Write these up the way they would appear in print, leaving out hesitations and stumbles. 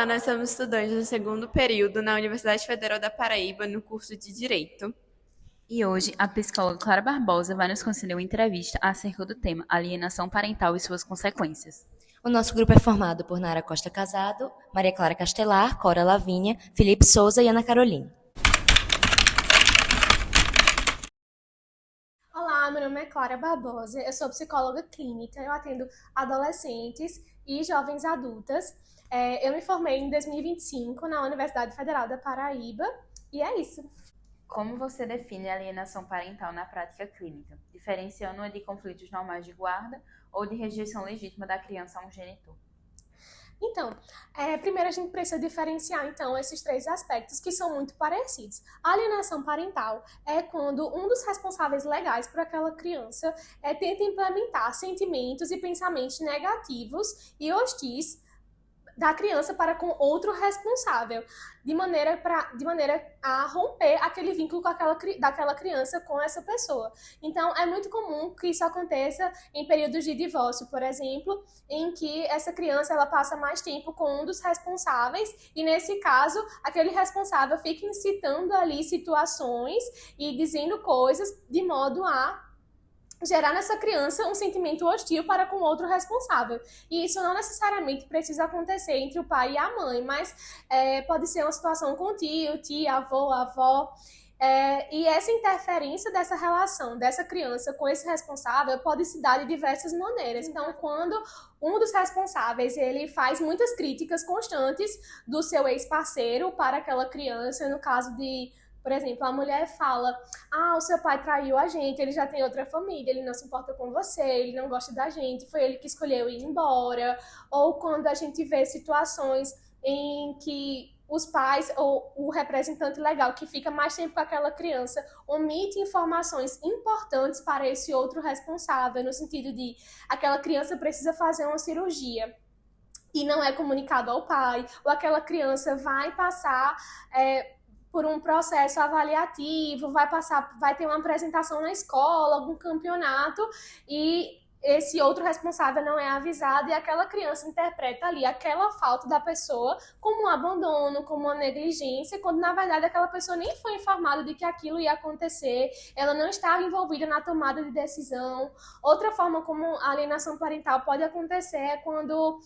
nós somos estudantes do segundo período na Universidade Federal da Paraíba, no curso de Direito. E hoje, a psicóloga Clara Barbosa vai nos conceder uma entrevista acerca do tema alienação parental e suas consequências. O nosso grupo é formado por Nara Costa Casado, Maria Clara Castelar, Cora Lavínia, Felipe Souza e Ana Carolina. Olá, meu nome é Clara Barbosa, eu sou psicóloga clínica, eu atendo adolescentes e jovens adultas. Eu me formei em 2025 na Universidade Federal da Paraíba e é isso. Como você define a alienação parental na prática clínica, diferenciando-a de conflitos normais de guarda ou de rejeição legítima da criança a um genitor? Então, primeiro a gente precisa diferenciar, então, esses três aspectos que são muito parecidos. A alienação parental é quando um dos responsáveis legais por aquela criança tenta implementar sentimentos e pensamentos negativos e hostis da criança para com outro responsável, de maneira a romper aquele vínculo com daquela criança com essa pessoa. Então, é muito comum que isso aconteça em períodos de divórcio, por exemplo, em que essa criança ela passa mais tempo com um dos responsáveis e, nesse caso, aquele responsável fica incitando ali situações e dizendo coisas de modo a gerar nessa criança um sentimento hostil para com outro responsável. E isso não necessariamente precisa acontecer entre o pai e a mãe, mas pode ser uma situação com tio, tia, avô, avó. E essa interferência dessa relação dessa criança com esse responsável pode se dar de diversas maneiras. Então, quando um dos responsáveis ele faz muitas críticas constantes do seu ex-parceiro para aquela criança, no caso de, por exemplo, a mulher fala: o seu pai traiu a gente, ele já tem outra família, ele não se importa com você, ele não gosta da gente, foi ele que escolheu ir embora. Ou quando a gente vê situações em que os pais ou o representante legal que fica mais tempo com aquela criança omite informações importantes para esse outro responsável, no sentido de aquela criança precisa fazer uma cirurgia e não é comunicado ao pai, ou aquela criança vai passar por um processo avaliativo, vai ter uma apresentação na escola, algum campeonato, e esse outro responsável não é avisado e aquela criança interpreta ali aquela falta da pessoa como um abandono, como uma negligência, quando na verdade aquela pessoa nem foi informada de que aquilo ia acontecer, ela não estava envolvida na tomada de decisão. Outra forma como a alienação parental pode acontecer é quando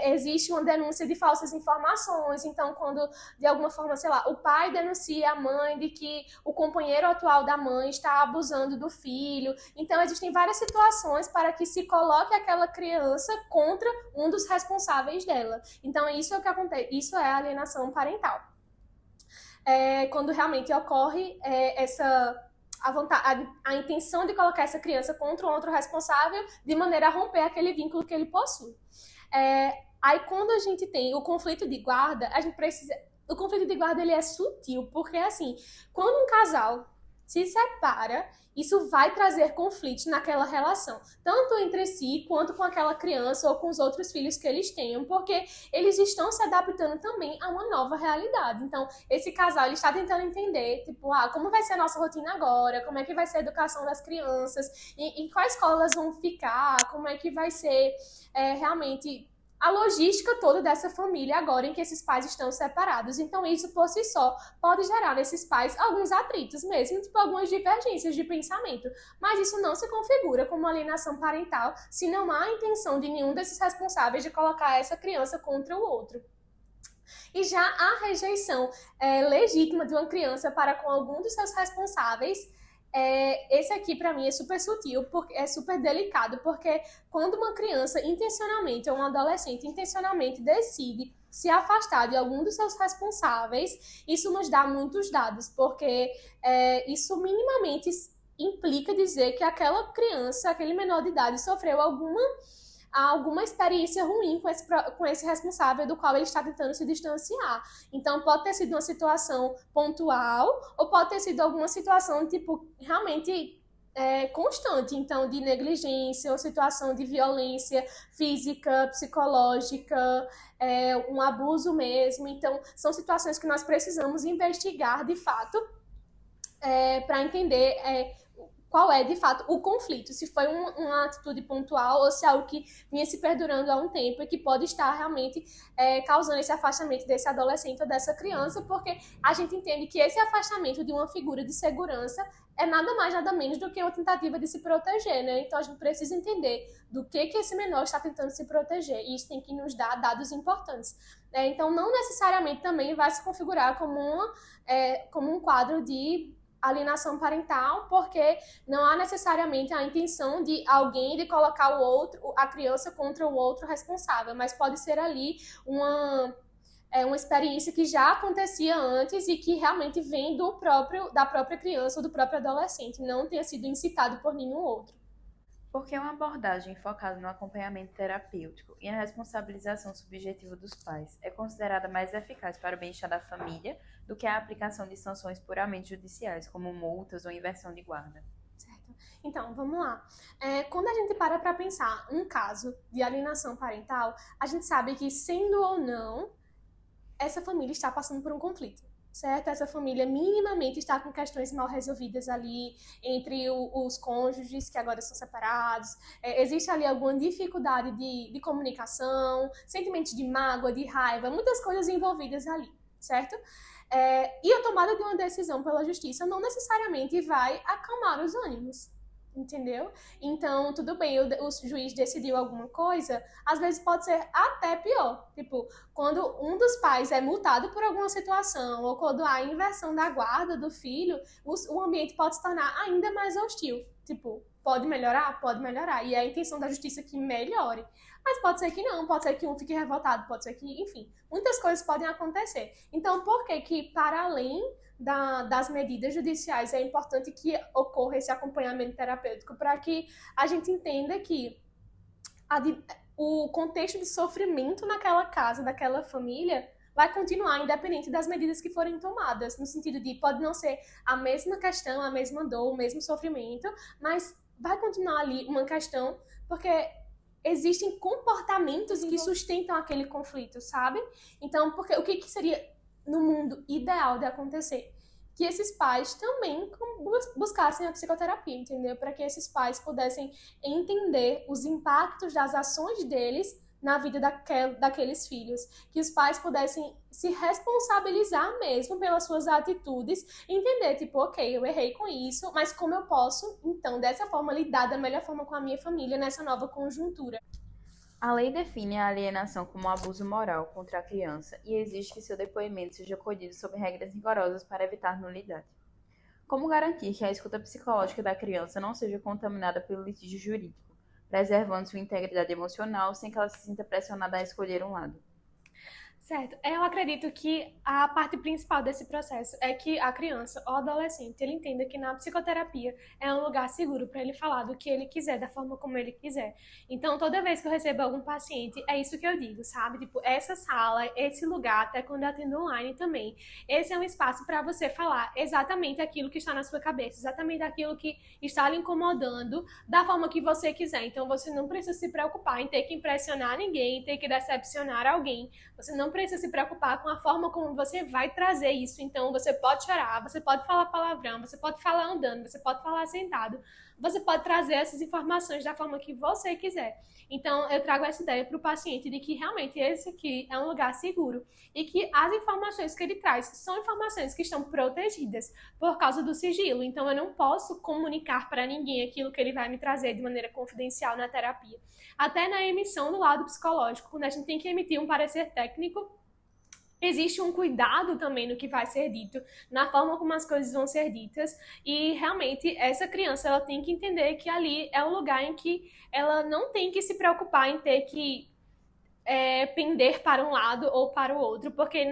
existe uma denúncia de falsas informações. Então, quando de alguma forma, sei lá, o pai denuncia a mãe de que o companheiro atual da mãe está abusando do filho. Então, existem várias situações para que se coloque aquela criança contra um dos responsáveis dela. Então, isso é o que acontece, isso é a alienação parental. Quando realmente ocorre a intenção de colocar essa criança contra um outro responsável de maneira a romper aquele vínculo que ele possui. Aí, quando a gente tem o conflito de guarda, a gente precisa... O conflito de guarda ele é sutil, porque assim, quando um casal se separa, isso vai trazer conflitos naquela relação, tanto entre si quanto com aquela criança ou com os outros filhos que eles tenham, porque eles estão se adaptando também a uma nova realidade. Então, esse casal ele está tentando entender, tipo, como vai ser a nossa rotina agora, como é que vai ser a educação das crianças, em qual escola elas vão ficar, como é que vai ser realmente a logística toda dessa família agora em que esses pais estão separados. Então, isso por si só pode gerar nesses pais alguns atritos mesmo, tipo algumas divergências de pensamento. Mas isso não se configura como alienação parental se não há intenção de nenhum desses responsáveis de colocar essa criança contra o outro. E já a rejeição legítima de uma criança para com algum dos seus responsáveis, esse aqui para mim é super sutil, é super delicado, porque quando uma criança intencionalmente ou um adolescente intencionalmente decide se afastar de algum dos seus responsáveis, isso nos dá muitos dados, porque isso minimamente implica dizer que aquela criança, aquele menor de idade sofreu alguma experiência ruim com esse responsável do qual ele está tentando se distanciar. Então, pode ter sido uma situação pontual ou pode ter sido alguma situação, tipo, realmente constante, então, de negligência ou situação de violência física, psicológica, um abuso mesmo. Então, são situações que nós precisamos investigar, de fato, para entender qual é, de fato, o conflito. Se foi uma atitude pontual ou se é algo que vinha se perdurando há um tempo e que pode estar realmente causando esse afastamento desse adolescente ou dessa criança, porque a gente entende que esse afastamento de uma figura de segurança é nada mais, nada menos do que uma tentativa de se proteger, né? Então a gente precisa entender do que esse menor está tentando se proteger, e isso tem que nos dar dados importantes. Então não necessariamente também vai se configurar como um quadro de alienação parental, porque não há necessariamente a intenção de alguém de colocar a criança contra o outro responsável, mas pode ser ali uma experiência que já acontecia antes e que realmente vem da própria criança ou do próprio adolescente, não tenha sido incitado por nenhum outro. Porque uma abordagem focada no acompanhamento terapêutico e na responsabilização subjetiva dos pais é considerada mais eficaz para o bem-estar da família do que a aplicação de sanções puramente judiciais, como multas ou inversão de guarda. Certo. Então, vamos lá. Quando a gente para pensar um caso de alienação parental, a gente sabe que, sendo ou não, essa família está passando por um conflito, certo? Essa família minimamente está com questões mal resolvidas ali entre os cônjuges que agora são separados. Existe ali alguma dificuldade de comunicação, sentimentos de mágoa, de raiva, muitas coisas envolvidas ali, certo? E a tomada de uma decisão pela justiça não necessariamente vai acalmar os ânimos. Entendeu? Então, tudo bem, o juiz decidiu alguma coisa, às vezes pode ser até pior. Tipo, quando um dos pais é multado por alguma situação, ou quando há inversão da guarda do filho, o ambiente pode se tornar ainda mais hostil. Tipo, pode melhorar? Pode melhorar. E é a intenção da justiça que melhore. Mas pode ser que não, pode ser que um fique revoltado, pode ser que, enfim, muitas coisas podem acontecer. Então, por que para além das medidas judiciais é importante que ocorra esse acompanhamento terapêutico, para que a gente entenda que o contexto de sofrimento naquela casa, daquela família, vai continuar independente das medidas que forem tomadas, no sentido de pode não ser a mesma questão, a mesma dor, o mesmo sofrimento, mas vai continuar ali uma questão, porque existem comportamentos que sustentam aquele conflito, sabe? Então, porque o que seria no mundo ideal de acontecer? Que esses pais também buscassem a psicoterapia, entendeu? Para que esses pais pudessem entender os impactos das ações deles na vida daqueles filhos. Que os pais pudessem se responsabilizar mesmo pelas suas atitudes e entender, tipo, ok, eu errei com isso, mas como eu posso, então, dessa forma, lidar da melhor forma com a minha família nessa nova conjuntura? A lei define a alienação como um abuso moral contra a criança e exige que seu depoimento seja colhido sob regras rigorosas para evitar nulidade. Como garantir que a escuta psicológica da criança não seja contaminada pelo litígio jurídico, preservando sua integridade emocional sem que ela se sinta pressionada a escolher um lado? Certo. Eu acredito que a parte principal desse processo é que a criança ou adolescente, ele entenda que na psicoterapia é um lugar seguro para ele falar do que ele quiser, da forma como ele quiser. Então, toda vez que eu recebo algum paciente, é isso que eu digo, sabe? Tipo, essa sala, esse lugar, até quando eu atendo online também, esse é um espaço para você falar exatamente aquilo que está na sua cabeça, exatamente aquilo que está lhe incomodando, da forma que você quiser. Então, você não precisa se preocupar em ter que impressionar ninguém, ter que decepcionar alguém. Você não precisa se preocupar com a forma como você vai trazer isso. Então, você pode chorar, você pode falar palavrão, você pode falar andando, você pode falar sentado, você pode trazer essas informações da forma que você quiser. Então, eu trago essa ideia para o paciente de que realmente esse aqui é um lugar seguro e que as informações que ele traz são informações que estão protegidas por causa do sigilo. Então, eu não posso comunicar para ninguém aquilo que ele vai me trazer de maneira confidencial na terapia. Até na emissão do lado psicológico, quando a gente tem que emitir um parecer técnico, existe um cuidado também no que vai ser dito, na forma como as coisas vão ser ditas, e realmente essa criança ela tem que entender que ali é um lugar em que ela não tem que se preocupar em ter que pender para um lado ou para o outro, porque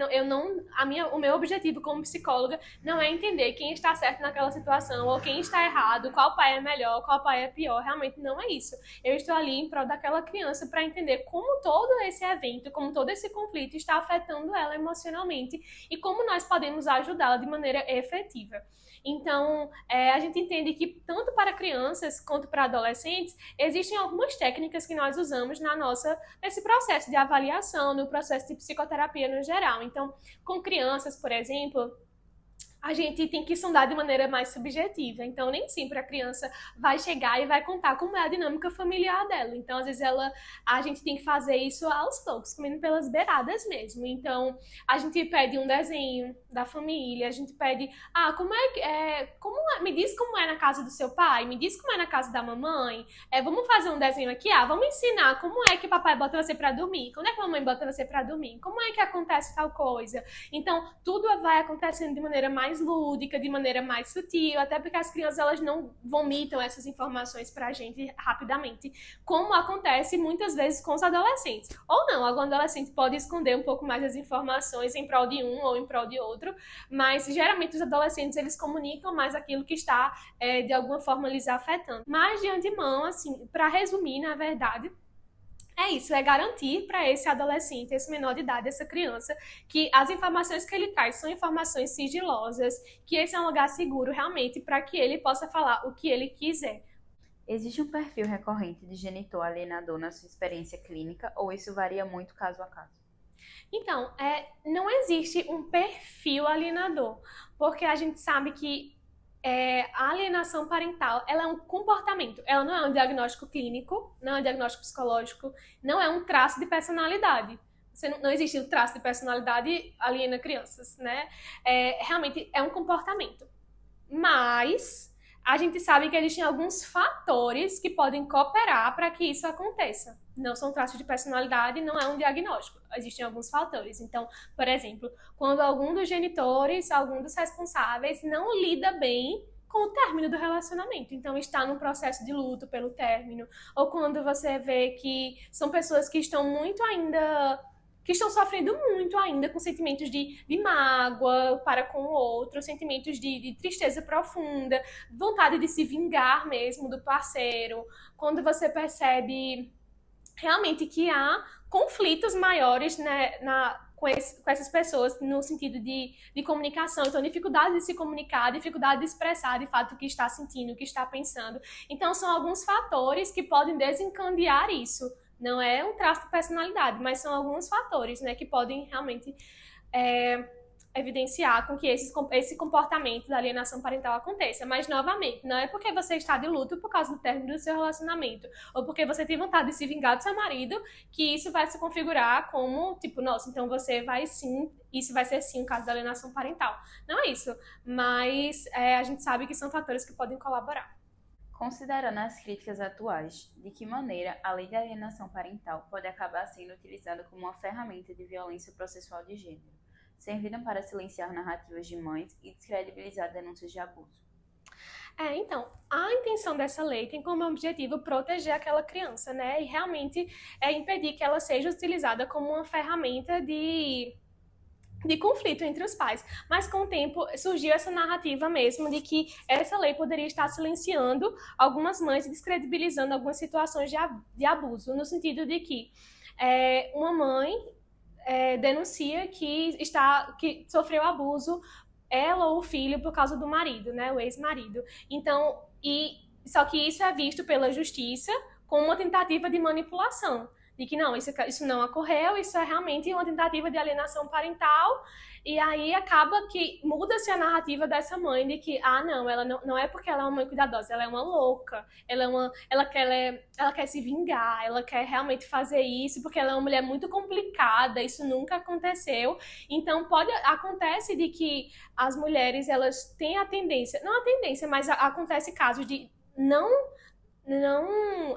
o meu objetivo como psicóloga não é entender quem está certo naquela situação ou quem está errado, qual pai é melhor, qual pai é pior, realmente não é isso. Eu estou ali em prol daquela criança para entender como todo esse evento, como todo esse conflito está afetando ela emocionalmente e como nós podemos ajudá-la de maneira efetiva. Então, a gente entende que tanto para crianças quanto para adolescentes, existem algumas técnicas que nós usamos nesse processo de avaliação, no processo de psicoterapia no geral. Então, com crianças, por exemplo, a gente tem que sondar de maneira mais subjetiva. Então, nem sempre a criança vai chegar e vai contar como é a dinâmica familiar dela. Então, às vezes, a gente tem que fazer isso aos poucos, comendo pelas beiradas mesmo. Então, a gente pede um desenho da família, a gente pede, me diz como é na casa do seu pai, me diz como é na casa da mamãe, vamos fazer um desenho aqui, vamos ensinar como é que papai bota você pra dormir, quando é que a mamãe bota você pra dormir, como é que acontece tal coisa. Então, tudo vai acontecendo de maneira mais lúdica, de maneira mais sutil, até porque as crianças elas não vomitam essas informações pra gente rapidamente, como acontece muitas vezes com os adolescentes. Ou não, algum adolescente pode esconder um pouco mais as informações em prol de um ou em prol de outro, mas geralmente os adolescentes eles comunicam mais aquilo que está de alguma forma lhes afetando. Mas de antemão, assim, para resumir, na verdade, é isso, é garantir para esse adolescente, esse menor de idade, essa criança, que as informações que ele traz são informações sigilosas, que esse é um lugar seguro realmente para que ele possa falar o que ele quiser. Existe um perfil recorrente de genitor alienador na sua experiência clínica ou isso varia muito caso a caso? Então, não existe um perfil alienador, porque a gente sabe que a alienação parental, ela é um comportamento, ela não é um diagnóstico clínico, não é um diagnóstico psicológico, não é um traço de personalidade. Não existe o traço de personalidade aliena crianças, né? Realmente é um comportamento. Mas a gente sabe que existem alguns fatores que podem cooperar para que isso aconteça. Não são traços de personalidade, não é um diagnóstico. Existem alguns fatores. Então, por exemplo, quando algum dos genitores, algum dos responsáveis não lida bem com o término do relacionamento. Então, está num processo de luto pelo término. Ou quando você vê que são pessoas que estão sofrendo muito ainda com sentimentos de mágoa para com o outro, sentimentos de tristeza profunda, vontade de se vingar mesmo do parceiro. Quando você percebe realmente que há conflitos maiores, né, com essas pessoas no sentido de comunicação. Então, dificuldade de se comunicar, dificuldade de expressar de fato o que está sentindo, o que está pensando. Então, são alguns fatores que podem desencadear isso. Não é um traço de personalidade, mas são alguns fatores, né, que podem realmente evidenciar com que esse comportamento da alienação parental aconteça. Mas, novamente, não é porque você está de luto por causa do término do seu relacionamento ou porque você tem vontade de se vingar do seu marido que isso vai se configurar como, tipo, nossa, então você vai sim, isso vai ser sim o caso da alienação parental. Não é isso, mas a gente sabe que são fatores que podem colaborar. Considerando as críticas atuais, de que maneira a lei de alienação parental pode acabar sendo utilizada como uma ferramenta de violência processual de gênero, servindo para silenciar narrativas de mães e descredibilizar denúncias de abuso? Então, a intenção dessa lei tem como objetivo proteger aquela criança, né? E realmente impedir que ela seja utilizada como uma ferramenta de conflito entre os pais. Mas com o tempo surgiu essa narrativa mesmo de que essa lei poderia estar silenciando algumas mães e descredibilizando algumas situações de abuso, no sentido de que uma mãe denuncia que sofreu abuso, ela ou o filho, por causa do marido, né, o ex-marido. Então, só que isso é visto pela justiça como uma tentativa de manipulação, de que não, isso não ocorreu, isso é realmente uma tentativa de alienação parental, e aí acaba que muda-se a narrativa dessa mãe de que, não, ela não é porque ela é uma mãe cuidadosa, ela é uma louca, ela quer se vingar, ela quer realmente fazer isso porque ela é uma mulher muito complicada, isso nunca aconteceu. Então acontece de que as mulheres, elas têm mas acontece casos de não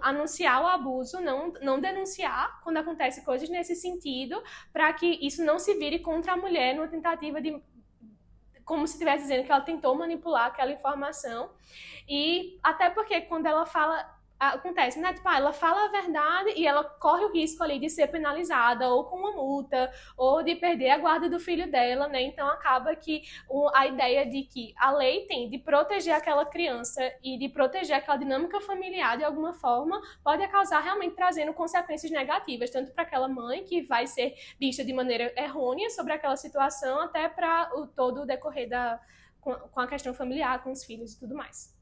anunciar o abuso, não denunciar quando acontece coisas nesse sentido, para que isso não se vire contra a mulher numa tentativa de, como se estivesse dizendo que ela tentou manipular aquela informação. E até porque quando ela fala, acontece, né? Tipo, ela fala a verdade e ela corre o risco ali de ser penalizada ou com uma multa ou de perder a guarda do filho dela, né? Então acaba que a ideia de que a lei tem de proteger aquela criança e de proteger aquela dinâmica familiar de alguma forma pode causar realmente trazendo consequências negativas, tanto para aquela mãe que vai ser vista de maneira errônea sobre aquela situação, até para todo o decorrer com a questão familiar, com os filhos e tudo mais.